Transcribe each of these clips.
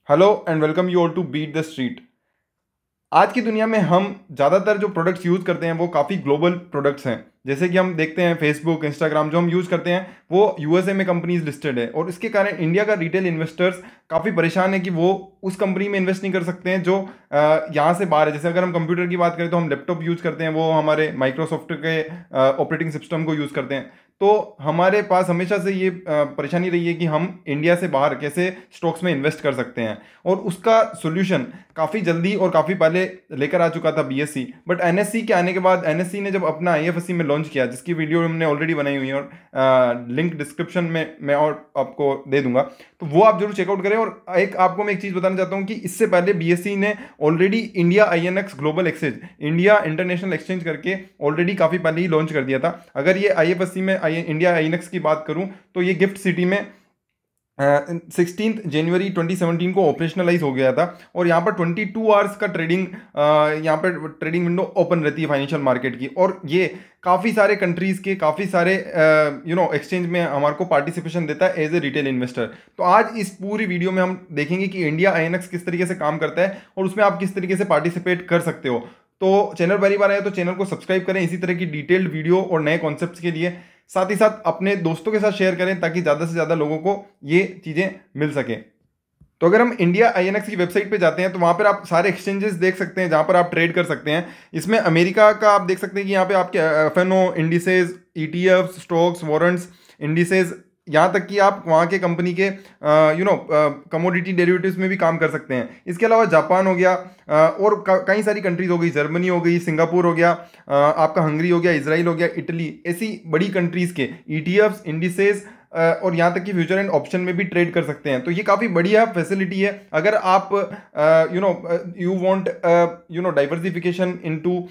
Hello and welcome you all to beat the street. आज की दुनिया में हम ज़्यादातर जो प्रोडक्ट्स यूज़ करते हैं वो काफ़ी ग्लोबल प्रोडक्ट्स हैं। जैसे कि हम देखते हैं फेसबुक, इंस्टाग्राम जो हम यूज़ करते हैं वो यूएसए में कंपनीज लिस्टेड है, और इसके कारण इंडिया का रिटेल इन्वेस्टर्स काफ़ी परेशान है कि वो उस कंपनी में इन्वेस्ट नहीं कर सकते हैं जो यहाँ से बाहर है। जैसे अगर हम कंप्यूटर की बात करें तो हम लैपटॉप यूज़ करते हैं, वो हमारे माइक्रोसॉफ्ट के ऑपरेटिंग सिस्टम को यूज़ करते हैं। तो हमारे पास हमेशा से ये परेशानी रही है कि हम इंडिया से बाहर कैसे स्टॉक्स में इन्वेस्ट कर सकते हैं, और उसका सोल्यूशन काफ़ी जल्दी और काफ़ी पहले लेकर आ चुका था बीएससी। बट एनएससी के आने के बाद एनएससी ने जब अपना आईएफएससी में लॉन्च किया, जिसकी वीडियो हमने ऑलरेडी बनाई हुई है और लिंक डिस्क्रिप्शन में मैं और आपको दे दूंगा, तो वो आप जरूर चेकआउट करें। और आपको मैं एक चीज़ बताना चाहता हूँ कि इससे पहले बीएससी ने already India INX global exchange, India international exchange करके ऑलरेडी काफ़ी पहले ही लॉन्च कर दिया था। अगर ये आईएफएससी में इंडिया आईएनएक्स की बात करूँ तो ये गिफ्ट सिटी में 16 जनवरी 2017 को ऑपरेशनलाइज हो गया था, और यहाँ पर 22 आवर्स का ट्रेडिंग यहाँ पर ट्रेडिंग विंडो ओपन रहती है फाइनेंशियल मार्केट की। और ये काफ़ी सारे कंट्रीज़ के काफ़ी सारे एक्सचेंज में हमारे को पार्टिसिपेशन देता है एज ए रिटेल इन्वेस्टर। तो आज इस पूरी वीडियो में हम देखेंगे कि इंडिया आईएनएक्स किस तरीके से काम करता है और उसमें आप किस तरीके से पार्टिसिपेट कर सकते हो। तो चैनल पहली बार आया तो चैनल को सब्सक्राइब करें इसी तरह की डिटेल्ड वीडियो और नए कॉन्सेप्ट्स के लिए। साथ ही साथ अपने दोस्तों के साथ शेयर करें ताकि ज़्यादा से ज़्यादा लोगों को ये चीज़ें मिल सकें। तो अगर हम इंडिया आईएनएक्स की वेबसाइट पे जाते हैं तो वहाँ पर आप सारे एक्सचेंजेस देख सकते हैं जहाँ पर आप ट्रेड कर सकते हैं। इसमें अमेरिका का आप देख सकते हैं कि यहाँ पे आपके F and O indices, ETF, stocks, warrants, indices, यहाँ तक कि आप वहाँ के कंपनी के कमोडिटी डेरिवेटिव्स में भी काम कर सकते हैं। इसके अलावा जापान हो गया, और कई सारी कंट्रीज हो गई, जर्मनी हो गई, सिंगापुर हो गया, आपका हंगरी हो गया, इसराइल हो गया, इटली, ऐसी बड़ी कंट्रीज़ के ईटीएफ्स, इंडिसेज और यहाँ तक कि फ्यूचर एंड ऑप्शन में भी ट्रेड कर सकते हैं। तो ये काफ़ी बढ़िया फैसिलिटी है अगर आप you want diversification into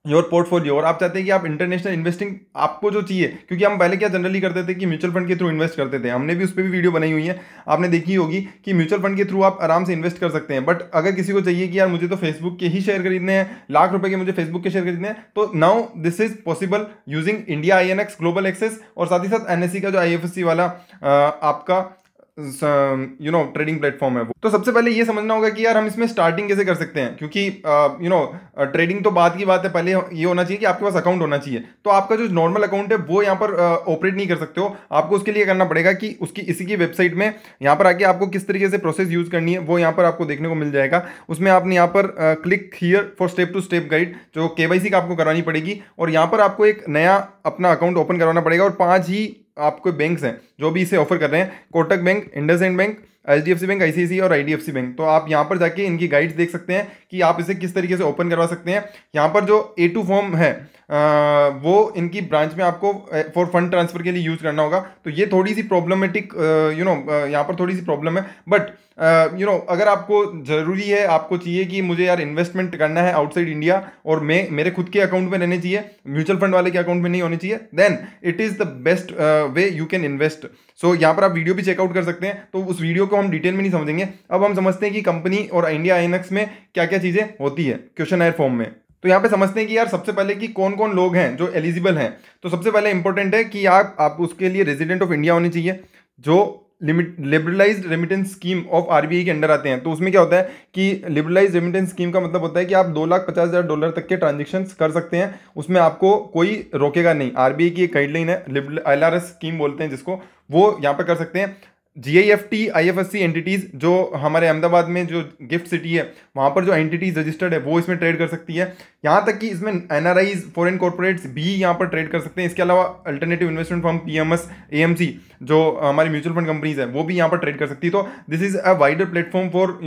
your portfolio, और आप चाहते हैं कि आप इंटरनेशनल इन्वेस्टिंग आपको जो चाहिए, क्योंकि हम पहले क्या जनरली करते थे कि म्यूचुअल फंड के थ्रू इन्वेस्ट करते थे। हमने भी उस पर भी वीडियो बनाई हुई है, आपने देखी होगी कि म्यूचुअल फंड के थ्रू आप आराम से इन्वेस्ट कर सकते हैं। बट अगर किसी को चाहिए कि यार मुझे तो फेसबुक के ही शेयर खरीदने हैं, लाख रुपए के मुझे फेसबुक के शेयर खरीदने हैं, तो now this is possible using India INX global access, और साथ ही साथ एनएससी का जो आईएफएससी वाला आपका ट्रेडिंग प्लेटफॉर्म है वो। तो सबसे पहले ये समझना होगा कि यार हम इसमें स्टार्टिंग कैसे कर सकते हैं, क्योंकि ट्रेडिंग तो बाद की बात है, पहले ये होना चाहिए कि आपके पास अकाउंट होना चाहिए। तो आपका जो नॉर्मल अकाउंट है वो यहाँ पर ऑपरेट नहीं कर सकते हो। आपको उसके लिए करना पड़ेगा कि उसकी इसी की वेबसाइट में यहाँ पर आके आपको किस तरीके से प्रोसेस यूज करनी है वो यहाँ पर आपको देखने को मिल जाएगा। उसमें आपने यहाँ पर click here for step to step guide, जो केवाईसी का आपको करानी पड़ेगी, और यहाँ पर आपको एक नया अपना अकाउंट ओपन करवाना पड़ेगा। और 5 ही आपको बैंक्स हैं जो भी इसे ऑफर कर रहे हैं, Kotak bank, IndusInd bank, HDFC bank, ICICI और आईडीएफसी बैंक। तो आप यहाँ पर जाके इनकी गाइड्स देख सकते हैं कि आप इसे किस तरीके से ओपन करवा सकते हैं। यहाँ पर जो A2 फॉर्म है वो इनकी ब्रांच में आपको फॉर फंड ट्रांसफर के लिए यूज़ करना होगा। तो ये थोड़ी सी प्रॉब्लमेटिक यहाँ पर थोड़ी सी प्रॉब्लम है। बट अगर आपको ज़रूरी है, आपको चाहिए कि मुझे यार इन्वेस्टमेंट करना है आउटसाइड इंडिया और मैं मेरे खुद के अकाउंट में रहने चाहिए, म्यूचुअल फंड वाले के अकाउंट में नहीं होने चाहिए, then it is the best way you can invest. So यहाँ पर आप वीडियो भी चेकआउट कर सकते हैं। तो उस वीडियो को हम डिटेल में नहीं समझेंगे, अब हम समझते हैं कि कंपनी और इंडिया आईएनएक्स में क्या क्या चीज़ें होती है क्वेश्चनर फॉर्म में। तो यहाँ पे समझते हैं कि यार सबसे पहले कि कौन कौन लोग हैं जो एलिजिबल हैं। तो सबसे पहले इंपॉर्टेंट है कि आप उसके लिए रेजिडेंट ऑफ इंडिया होने चाहिए, जो liberalised remittance scheme of RBI के अंडर आते हैं। तो उसमें क्या होता है कि लिबरलाइज्ड रेमिटेंस स्कीम का मतलब होता है कि आप $2,50,000 तक के ट्रांजेक्शन्स कर सकते हैं, उसमें आपको कोई रोकेगा नहीं। आरबीआई की एक गाइडलाइन है, एलआरएस स्कीम बोलते हैं जिसको, वो यहाँ पर कर सकते हैं। जीआईएफटी आईएफएससी एंटिटीज़ जो हमारे अहमदाबाद में जो गिफ्ट सिटी है वहाँ पर जो एंटिटीज़ रजिस्टर्ड है वो इसमें ट्रेड कर सकती है। यहाँ तक कि इसमें एनआरआईज, फॉरेन कॉर्पोरेट्स भी यहाँ पर ट्रेड कर सकते हैं। इसके अलावा alternative investment firm, PMS, AMC, जो हमारी म्यूचुअल फंड कंपनीज है वो भी यहाँ पर ट्रेड कर सकती है। तो this is a wider platform for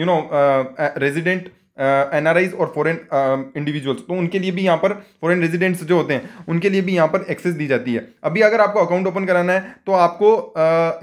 resident NRIs और फॉरेन इंडिविजुअल्स। तो उनके लिए भी यहाँ पर फॉरेन रेजिडेंट्स जो होते हैं उनके लिए भी यहाँ पर एक्सेस दी जाती है। अभी अगर आपको अकाउंट ओपन कराना है तो आपको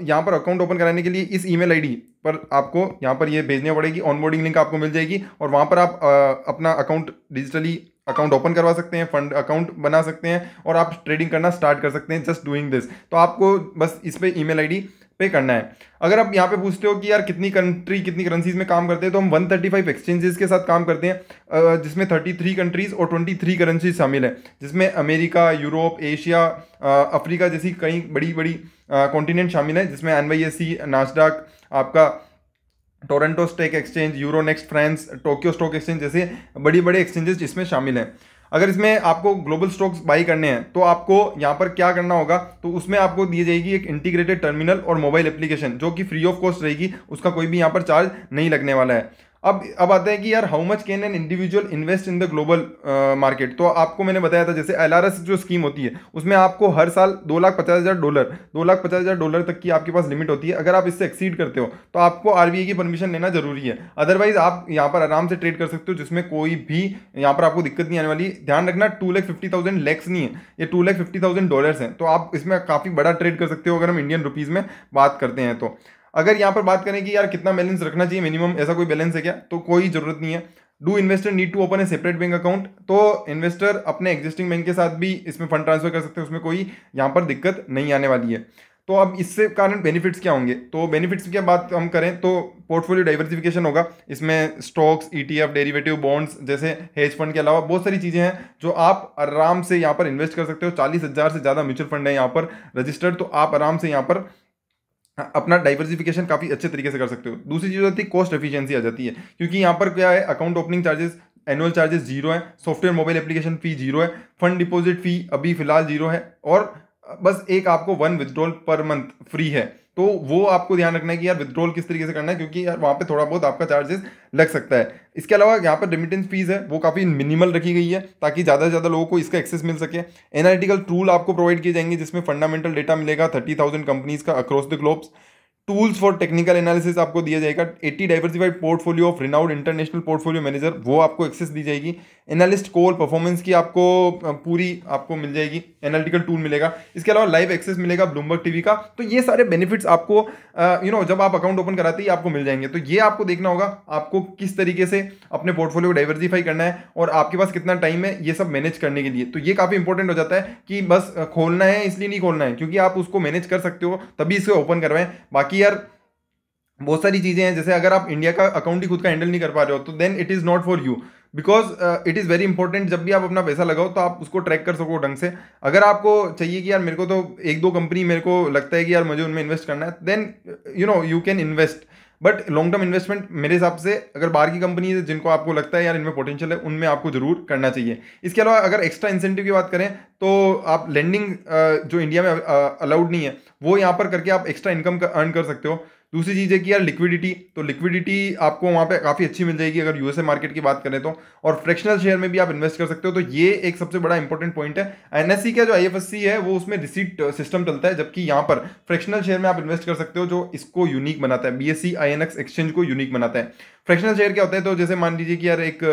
यहाँ पर अकाउंट ओपन कराने के लिए इस ईमेल आईडी पर आपको यहाँ पर ये भेजनी पड़ेगी, ऑनबोर्डिंग लिंक आपको मिल जाएगी, और वहाँ पर आप अपना अकाउंट डिजिटली अकाउंट ओपन करवा सकते हैं, फंड अकाउंट बना सकते हैं, और आप ट्रेडिंग करना स्टार्ट कर सकते हैं जस्ट डूइंग दिस। तो आपको बस इस पे ईमेल आईडी पे करना है। अगर आप यहाँ पे पूछते हो कि यार कितनी कंट्री कितनी करेंसीज में काम करते हैं, तो हम 135 एक्सचेंजेस के साथ काम करते हैं, जिसमें 33 कंट्रीज और 23 करेंसीज शामिल है, जिसमें अमेरिका, यूरोप, एशिया, अफ्रीका जैसी कई बड़ी बड़ी कॉन्टिनेंट शामिल है, जिसमें NYSE, नास्डाक, आपका Toronto stock exchange, Euronext France, Tokyo stock exchange जैसे बड़ी बड़े एक्सचेंजेस इसमें शामिल हैं। अगर इसमें आपको ग्लोबल स्टॉक्स बाई करने हैं तो आपको यहाँ पर क्या करना होगा, तो उसमें आपको दी जाएगी एक इंटीग्रेटेड टर्मिनल और मोबाइल एप्लीकेशन जो कि फ्री ऑफ कॉस्ट रहेगी, उसका कोई भी यहाँ पर चार्ज नहीं लगने वाला है। अब आते हैं कि यार how much can an individual invest in the global market. तो आपको मैंने बताया था जैसे एलआरएस जो स्कीम होती है उसमें आपको हर साल $2,50,000 तक की आपके पास लिमिट होती है। अगर आप इससे एक्सीड करते हो तो आपको आरबीआई की परमिशन लेना जरूरी है, अदरवाइज आप यहाँ पर आराम से ट्रेड कर सकते हो जिसमें कोई भी यहाँ पर आपको दिक्कत नहीं आने वाली। ध्यान रखना 2,50,000 लैक्स नहीं है, ये $2,50,000 हैं, तो आप इसमें काफ़ी बड़ा ट्रेड कर सकते हो अगर हम इंडियन रुपीज़ में बात करते हैं। तो अगर यहाँ पर बात करें कि यार कितना बैलेंस रखना चाहिए मिनिमम, ऐसा कोई बैलेंस है क्या, तो कोई ज़रूरत नहीं है। Do investor need to open a separate bank account, तो इन्वेस्टर अपने एग्जिस्टिंग बैंक के साथ भी इसमें फंड ट्रांसफर कर सकते हैं, उसमें कोई यहाँ पर दिक्कत नहीं आने वाली है। तो अब इससे कारण बेनिफिट्स क्या होंगे, तो बेनिफिट्स की बात हम करें तो पोर्टफोलियो डाइवर्सिफिकेशन होगा, इसमें स्टॉक्स, ईटीएफ, डेरिवेटिव, बॉन्ड्स जैसे हेज फंड के अलावा बहुत सारी चीज़ें हैं जो आप आराम से यहाँ पर इन्वेस्ट कर सकते हो। 40,000 से ज़्यादा म्यूचुअल फंड है यहाँ पर रजिस्टर्ड, तो आप आराम से यहाँ पर अपना डाइवर्सिफिकेशन काफ़ी अच्छे तरीके से कर सकते हो। दूसरी चीज़ होती है कॉस्ट एफिशिएंसी आ जाती है, क्योंकि यहाँ पर क्या है, account opening charges, annual charges zero है, software mobile application fee zero है, फंड डिपॉजिट फी अभी फिलहाल जीरो है, और बस एक आपको 1 विड्रॉल पर मंथ फ्री है। तो वो आपको ध्यान रखना है कि यार विड्रॉल किस तरीके से करना है, क्योंकि यार वहाँ पे थोड़ा बहुत आपका चार्जेस लग सकता है। इसके अलावा यहाँ पर रेमिटेंस फीस है वो काफ़ी मिनिमल रखी गई है ताकि ज़्यादा से ज़्यादा लोगों को इसका एक्सेस मिल सके। एनालिटिकल टूल आपको प्रोवाइड किए जाएंगे जिसमें फंडामेंटल डेटा मिलेगा 30,000 कंपनीज का across the globes. Tools for technical analysis आपको दिया जाएगा। 80 diversified portfolio of renowned international portfolio manager वो आपको एक्सेस दी जाएगी। एनालिस्ट कॉल परफॉर्मेंस की आपको पूरी आपको मिल जाएगी, एनालिटिकल टूल मिलेगा। इसके अलावा लाइव एक्सेस मिलेगा ब्लूमबर्ग टीवी का। तो ये सारे बेनिफिट्स आपको जब आप अकाउंट ओपन कराते ही आपको मिल जाएंगे। तो ये आपको देखना होगा आपको किस तरीके से अपने पोर्टफोलियो को डाइवर्सिफाई करना है और आपके पास कितना टाइम है ये सब मैनेज करने के लिए। तो ये काफ़ी इंपॉर्टेंट हो जाता है कि बस खोलना है इसलिए नहीं खोलना है, क्योंकि आप उसको मैनेज कर सकते हो तभी इसे ओपन करवाएं। बाकी यार बहुत सारी चीज़ें हैं, जैसे अगर आप इंडिया का अकाउंट ही खुद का हैंडल नहीं कर पा रहे हो तो then it is not for you, because it is very important जब भी आप अपना पैसा लगाओ तो आप उसको ट्रैक कर सको ढंग से। अगर आपको चाहिए कि यार मेरे को तो एक दो कंपनी मेरे को लगता है कि यार मुझे उनमें इन्वेस्ट करना है, then you can invest, but long term investment मेरे हिसाब से अगर बाहर की कंपनी है जिनको आपको लगता है यार इनमें पोटेंशियल है उनमें आपको जरूर करना चाहिए। इसके अलावा अगर एक्स्ट्रा इंसेंटिव की बात करें तो आप लेंडिंग जो इंडिया में अलाउड नहीं है वो यहाँ पर करके आप एक्स्ट्रा इनकम अर्न कर सकते हो। दूसरी चीज़ है कि यार लिक्विडिटी, तो लिक्विडिटी आपको वहाँ पे काफ़ी अच्छी मिल जाएगी अगर यूएसए मार्केट की बात करें तो, और फ्रैक्शनल शेयर में भी आप इन्वेस्ट कर सकते हो। तो ये एक सबसे बड़ा इंपॉर्टेंट पॉइंट है। एनएससी का जो आईएफएससी है वो उसमें रिसीट सिस्टम चलता है, जबकि यहाँ पर फ्रैक्शनल शेयर में आप इन्वेस्ट कर सकते हो जो इसको यूनिक बनाता है, बीएसई आईएनएक्स एक्सचेंज को यूनिक बनाता है। फ्रैक्शनल शेयर क्या होता है, तो जैसे मान लीजिए कि यार एक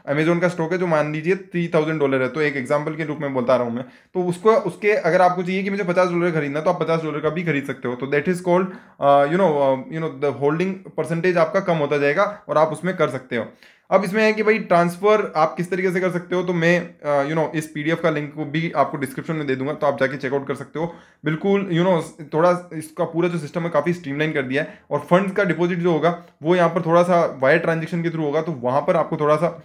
अमेजोन का स्टॉक है जो मान लीजिए $3,000 है, तो एक एग्जांपल के रूप में बता रहा हूँ मैं, तो उसको उसके अगर आपको चाहिए कि मुझे $50 खरीदना तो आप $50 का भी खरीद सकते हो। तो that is called the holding percentage आपका कम होता जाएगा और आप उसमें कर सकते हो। अब इसमें है कि भाई ट्रांसफर आप किस तरीके से कर सकते हो, तो मैं इस पीडीएफ का लिंक को भी आपको डिस्क्रिप्शन में दे दूंगा, तो आप जाके चेकआउट कर सकते हो। बिल्कुल थोड़ा इसका पूरा जो सिस्टम है काफ़ी स्ट्रीमलाइन कर दिया है, और फंड्स का डिपॉजिट जो होगा वो यहाँ पर थोड़ा सा वायर ट्रांजेक्शन के थ्रू होगा, तो वहाँ पर आपको थोड़ा सा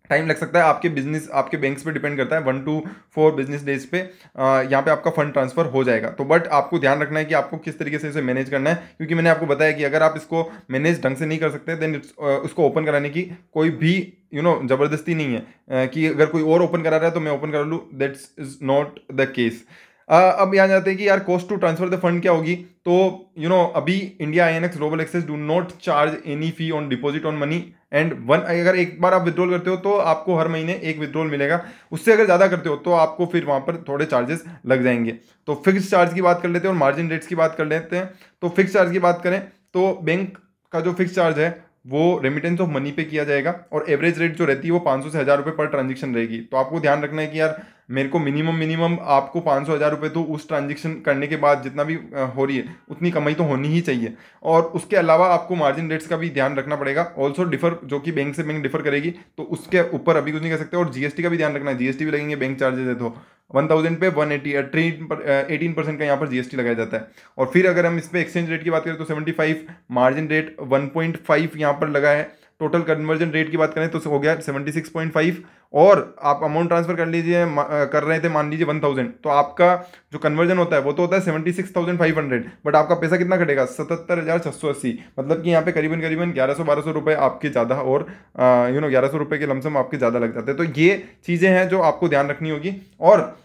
टाइम लग सकता है। आपके बिजनेस आपके बैंक्स पे डिपेंड करता है, 1 to 4 बिजनेस डेज पे यहाँ पे आपका फंड ट्रांसफर हो जाएगा। तो बट आपको ध्यान रखना है कि आपको किस तरीके से इसे मैनेज करना है, क्योंकि मैंने आपको बताया कि अगर आप इसको मैनेज ढंग से नहीं कर सकते देन उसको ओपन कराने की कोई भी ज़बरदस्ती नहीं है कि अगर कोई और ओपन करा रहा है तो मैं ओपन करा लूँ, that's is not the case. अब यहाँ जाते हैं कि यार cost to transfer the fund क्या होगी, तो अभी India INX global access do not charge any fee on deposit on money and अगर एक बार आप विड्रॉल करते हो तो आपको हर महीने एक विड्रॉल मिलेगा। उससे अगर ज़्यादा करते हो तो आपको फिर वहाँ पर थोड़े चार्जेस लग जाएंगे। तो फिक्स चार्ज की बात कर लेते हैं और मार्जिन रेट्स की बात कर लेते हैं। तो फिक्स चार्ज की बात करें तो बैंक का जो फिक्स चार्ज है वो रेमिटेंस ऑफ मनी पे किया जाएगा, और एवरेज रेट जो रहती है वो 500 से 1000 रुपये पर ट्रांजेक्शन रहेगी। तो आपको ध्यान रखना है कि यार मेरे को मिनिमम आपको 500 1000 रुपये तो उस ट्रांजेक्शन करने के बाद जितना भी हो रही है उतनी कमाई तो होनी ही चाहिए। और उसके अलावा आपको मार्जिन रेट्स का भी ध्यान रखना पड़ेगा, ऑल्सो डिफर, जो कि बैंक से बैंक डिफर करेगी, तो उसके ऊपर अभी कुछ नहीं कर सकते। और जीएसटी का भी ध्यान रखना है, जीएसटी भी लगेंगे, बैंक चार्जेस है तो 1000 पे 18% का यहाँ पर जीएसटी लगाया जाता है। और फिर अगर हम इस पर एक्सचेंज रेट की बात करें तो 75, मार्जिन रेट 1.5 यहाँ पर लगा है। टोटल कन्वर्जन रेट की बात करें तो हो गया 76.5, और आप अमाउंट ट्रांसफर कर लीजिए, कर रहे थे मान लीजिए 1000, तो आपका जो कन्वर्जन होता है वो तो होता है 76,500, बट आपका पैसा कितना कटेगा 77,680, मतलब कि यहाँ पे करीबन करीबन 1100-1200 रुपये आपके ज़्यादा, और 1100 रुपये के लमसम आपके ज़्यादा लग जाते हैं। तो ये चीज़ें हैं जो आपको ध्यान रखनी होगी, और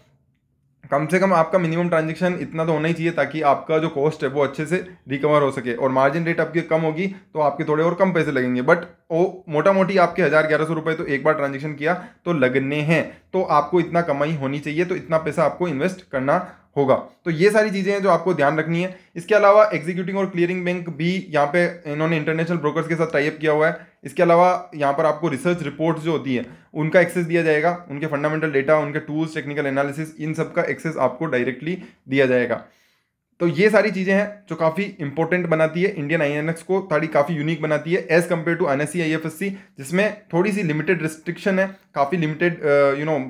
कम से कम आपका मिनिमम ट्रांजेक्शन इतना तो होना ही चाहिए ताकि आपका जो कॉस्ट है वो अच्छे से रिकवर हो सके, और मार्जिन रेट आपकी कम होगी तो आपके थोड़े और कम पैसे लगेंगे, बट वो मोटा मोटी आपके 1000-1100 रुपये तो एक बार ट्रांजेक्शन किया तो लगने हैं। तो आपको इतना कमाई होनी चाहिए, तो इतना पैसा आपको इन्वेस्ट करना होगा। तो ये सारी चीज़ें हैं जो आपको ध्यान रखनी है। इसके अलावा एग्जीक्यूटिंग और क्लियरिंग बैंक भी यहाँ पे इन्होंने इंटरनेशनल ब्रोकर्स के साथ टाइप किया हुआ है। इसके अलावा यहाँ पर आपको रिसर्च रिपोर्ट्स जो होती है उनका एक्सेस दिया जाएगा, उनके फंडामेंटल डेटा, उनके टूल्स, टेक्निकल एनालिसिस, इन सब का एक्सेस आपको डायरेक्टली दिया जाएगा। तो ये सारी चीज़ें हैं जो काफ़ी इंपॉर्टेंट बनाती है इंडियन आईएनएक्स को, थोड़ी काफ़ी यूनिक बनाती है as compare to NSC IFSC, जिसमें थोड़ी सी लिमिटेड रिस्ट्रिक्शन है, काफ़ी लिमिटेड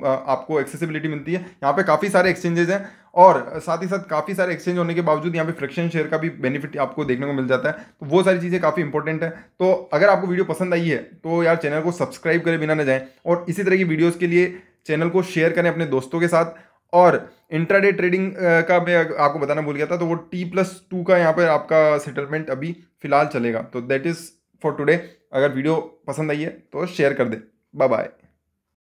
आपको एक्सेसिबिलिटी मिलती है। यहाँ पे काफ़ी सारे एक्सचेंजेस हैं, और साथ ही साथ काफ़ी सारे एक्सचेंज होने के बावजूद यहाँ पे फ्रैक्शन शेयर का भी बेनिफिट आपको देखने को मिल जाता है। तो वो सारी चीज़ें काफ़ी इंपॉर्टेंट है। तो अगर आपको वीडियो पसंद आई है तो यार चैनल को सब्सक्राइब करे बिना न जाएं, और इसी तरह की वीडियोज़ के लिए चैनल को शेयर करें अपने दोस्तों के साथ। और इंट्राडे ट्रेडिंग का मैं आपको बताना भूल गया था, तो वो T+2 का यहाँ पर आपका सेटलमेंट अभी फिलहाल चलेगा। तो दैट इज़ फॉर टुडे। अगर वीडियो पसंद आई है तो शेयर कर दे। Bye bye.